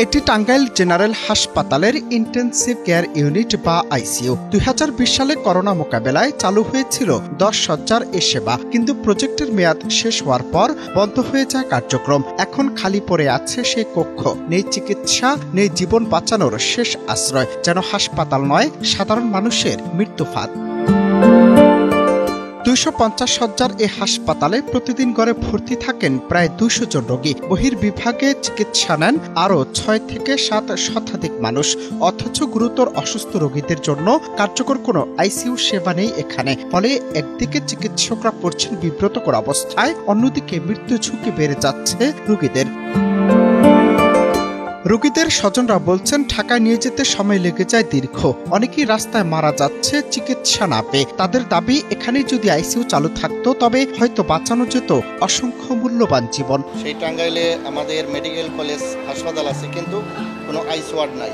এটি টাঙ্গাইল জেনারেল হাসপাতালের intensive care unit বা আইসিইউ। 2020 সালে করোনা মোকাবেলায় চালু হয়েছিল 10 শয্যার এ সেবা, কিন্তু প্রজেক্টের মেয়াদ শেষ হওয়ার পর বন্ধ হয়ে যায় কার্যক্রম। এখন খালি পড়ে আছে সেই কক্ষ, নেই চিকিৎসা, নেই জীবন বাঁচানোর শেষ আশ্রয়, যেন হাসপাতাল নয় সাধারণ মানুষের মৃত্যু ফাঁদ। 250 শয্যার এ হাসপাতালে প্রতিদিন গড়ে ভর্তি থাকেন প্রায় 200 জন রোগী। বহির্বিভাগে চিকিৎসা নেন আরও 6 থেকে 7 শতাধিক মানুষ। অথচ গুরুতর অসুস্থ রোগীদের জন্য কার্যকর কোনো আইসিইউ সেবা নেই এখানে। ফলে একদিকে চিকিৎসকরা পড়ছেন বিব্রতকর অবস্থায়, অন্যদিকে মৃত্যু ঝুঁকি বেড়ে যাচ্ছে রোগীদের। রোগীদের স্বজনরা বলছেন ঢাকায় নিয়ে যেতে সময় লেগে যায় দীর্ঘ। অনেকেই রাস্তায় মারা যাচ্ছে চিকিৎসা না পেয়ে। তাদের দাবি, এখানে যদি আইসিইউ চালু থাকতো তবে হয়তো বাঁচানো যেত অসংখ্য মূল্যবান জীবন। সেই টাঙ্গাইলে আমাদের মেডিকেল কলেজ হাসপাতাল আছে, কিন্তু কোনো আইসিইউ ওয়ার্ড নাই।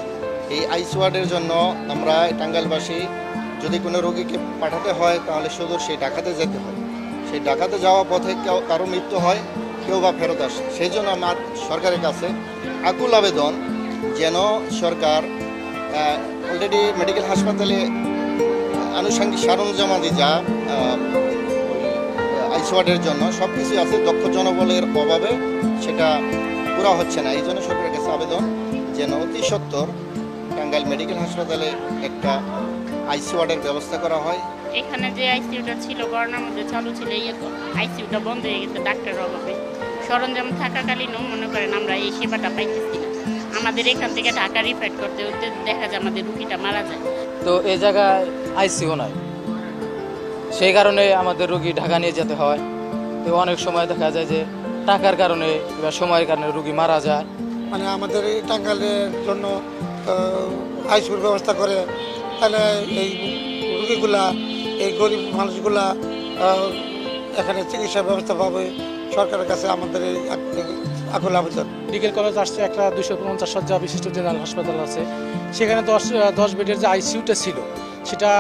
এই আইসিইউ ওয়ার্ডের জন্য আমরা টাঙ্গাইলবাসী যদি কোনো রোগীকে পাঠাতে হয় তাহলে শুধু সেই ঢাকাতে যেতে হয়। সেই ঢাকাতে যাওয়া পথে কারো মৃত্যু হয়, কেউ বা ফেরত আসে। সেই জন্য আমার সরকারের কাছে আকুল আবেদন, যেন সরকার অলরেডি মেডিকেল হাসপাতালে আনুষঙ্গিক সরঞ্জামাদি যা আইসিইউ ওয়ার্ডের জন্য সব কিছুই আছে, দক্ষ জনবলের অভাবে সেটা পুরা হচ্ছে না। এই জন্য সরকারের কাছে আবেদন যেন অতি সত্বর টাঙ্গাইল মেডিকেল হাসপাতালে একটা আইসিইউ ওয়ার্ডের ব্যবস্থা করা হয়। এখানে যে আইসিইউটা ছিল করোনার মধ্যে চালু ছিল, এই আইসিইউটা বন্ধ হয়ে গেছে ডাক্তারের অভাবে। সরঞ্জাম থাকাকালীনও মনে করেন আমরা এই সেবাটা পাইতেছি না। আমাদের এখান থেকে ঢাকা রিফার করতে হতে দেখা যায় আমাদের রুগীটা মারা যায়। তো এই জায়গায় আইসিইউ নাই, সেই কারণে আমাদের রুগী ঢাকা নিয়ে যেতে হয়। তো অনেক সময় দেখা যায় যে টাকার কারণে কিংবা সময়ের কারণে রুগী মারা যায়। মানে আমাদের এই টাঙ্গাইলের জন্য আইসিইউর ব্যবস্থা করে, তাহলে এই রুগীগুলা, এই গরিব মানুষগুলা এখানে চিকিৎসার ব্যবস্থা পাবে। সরকারের কাছে আমাদের এই আকুল আবেদন। মেডিকেল কলেজ আসছে, একটা 250 শয্যা বিশিষ্ট জেনারেল হাসপাতাল আছে। সেখানে 10 বেডের যে আইসিইউটা ছিল সেটা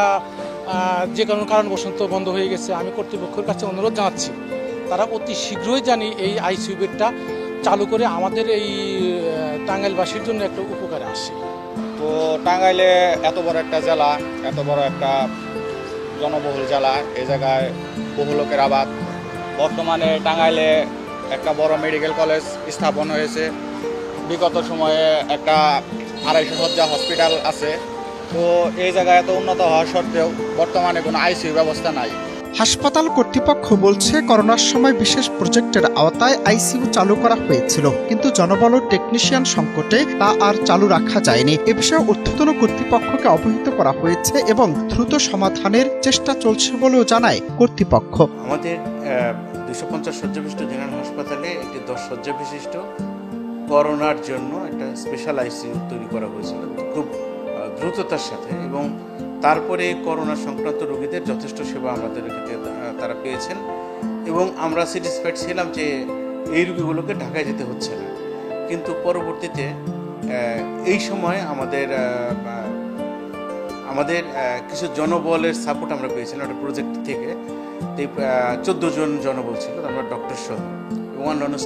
যে কোনো কারণবশত বন্ধ হয়ে গেছে। আমি কর্তৃপক্ষের কাছে অনুরোধ জানাচ্ছি, তারা অতি শীঘ্রই জানি এই আইসিইউ বেডটা চালু করে আমাদের এই টাঙ্গাইলবাসীর জন্য একটা উপকারে আসে। তো টাঙ্গাইলে এত বড় একটা জেলা, এত বড় একটা জনবহুল জেলা, এই জায়গায় বহু লোকের আবাদ। বর্তমানে টাঙ্গাইলে একটা বড় মেডিকেল কলেজ স্থাপন হয়েছে। বিগত সময়ে একটা 250 শয্যা হসপিটাল আছে। তো এই জায়গায় এত উন্নত হওয়া সত্ত্বেও বর্তমানে কোনো আইসিইউ ব্যবস্থা নাই। হাসপাতাল কর্তৃপক্ষ বলছে, করোনার সময় বিশেষ প্রজেক্টের আওতায় আইসিইউ চালু করা হয়েছিল, কিন্তু জনবল ও টেকনিশিয়ান সংকটে তা আর চালু রাখা যায়নি। এ বিষয়ে ঊর্ধ্বতন কর্তৃপক্ষকে অবহিত করা হয়েছে এবং দ্রুত সমাধানের চেষ্টা চলছে বলেও জানায় কর্তৃপক্ষ। আমাদের 250 শয্যা বিশিষ্ট জেনারেল হাসপাতালে একটি 10 শয্যা বিশিষ্ট করোনার জন্য একটা স্পেশাল আইসিইউ তৈরি করা হয়েছিল খুব দ্রুততার সাথে, এবং তারপরে করোনা সংক্রান্ত রোগীদের যথেষ্ট সেবা আমাদের ক্ষেত্রে তারা পেয়েছেন, এবং আমরা স্যাটিসফাইড ছিলাম যে এই রোগীগুলোকে ঢাকায় যেতে হচ্ছে না। কিন্তু পরবর্তীতে এই সময় আমাদের কিছু জনবলের সাপোর্ট আমরা পেয়েছিলাম একটা প্রজেক্ট থেকে। 14 জন জনবল ছিল, আমরা ডক্টর সহ এবং অন্যান্য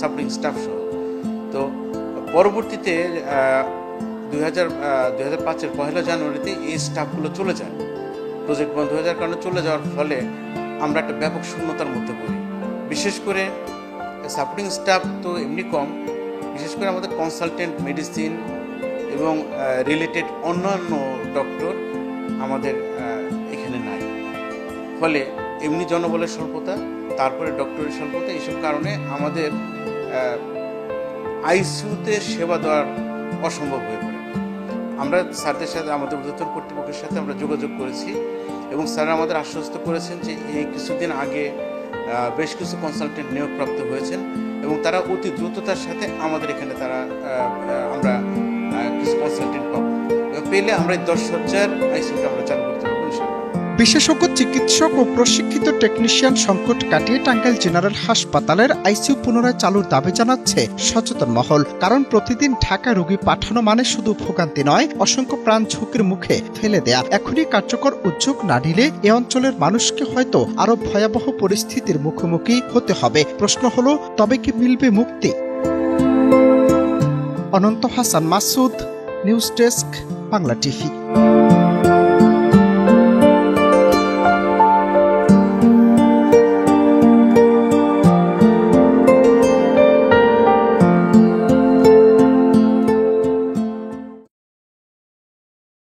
সাপোর্টিং স্টাফ সহ। তো পরবর্তীতে 2005-এর 1 জানুয়ারিতে এই স্টাফগুলো চলে যায়। প্রজেক্ট বন্ধ হয়ে যাওয়ার কারণে চলে যাওয়ার ফলে আমরা একটা ব্যাপক শূন্যতার মধ্যে পড়ি। বিশেষ করে সাপোর্টিং স্টাফ তো এমনি কম, বিশেষ করে আমাদের কনসালটেন্ট মেডিসিন এবং রিলেটেড অন্যান্য ডক্টর আমাদের এখানে নাই। ফলে এমনি জনবলের স্বল্পতা, তারপরে ডক্টরের স্বল্পতা, এইসব কারণে আমাদের আইসিইউতে সেবা দেওয়ার অসম্ভব হয়ে পড়ে। আমরা স্যারদের সাথে, আমাদের ঊর্ধ্বতন কর্তৃপক্ষের সাথে আমরা যোগাযোগ করেছি, এবং স্যার আমাদের আশ্বস্ত করেছেন যে এই কিছুদিন আগে বেশ কিছু কনসালটেন্ট নিয়োগপ্রাপ্ত হয়েছেন, এবং তারা অতি দ্রুততার সাথে আমাদের এখানে আমরা কিছু কনসালটেন্ট পাবো, পেলে আমরা এই 10 শয্যার আইসিইউটা আমরা চালু করতে পারবো ইনশাআল্লাহ। বিশেষজ্ঞ চিকিৎসক ও প্রশিক্ষিত টেকনিশিয়ান সংকট কাটিয়ে টাঙ্গাইল জেনারেল হাসপাতালের আইসিইউ পুনরায় চালুর দাবি জানাচ্ছে সচেতন মহল। কারণ প্রতিদিন ঢাকা রোগী পাঠানো মানে শুধু ভোগান্তি নয়, অসংখ্য প্রাণ ঝুঁকির মুখে ফেলে দেয়া। এখনই কার্যকর উদ্যোগ না নিলে এ অঞ্চলের মানুষকে হয়তো আরো ভয়াবহ পরিস্থিতির মুখোমুখি হতে হবে। প্রশ্ন হলো, তবে কি মিলবে মুক্তি? Ananta Hasan Masud, news desk, Bangla TV.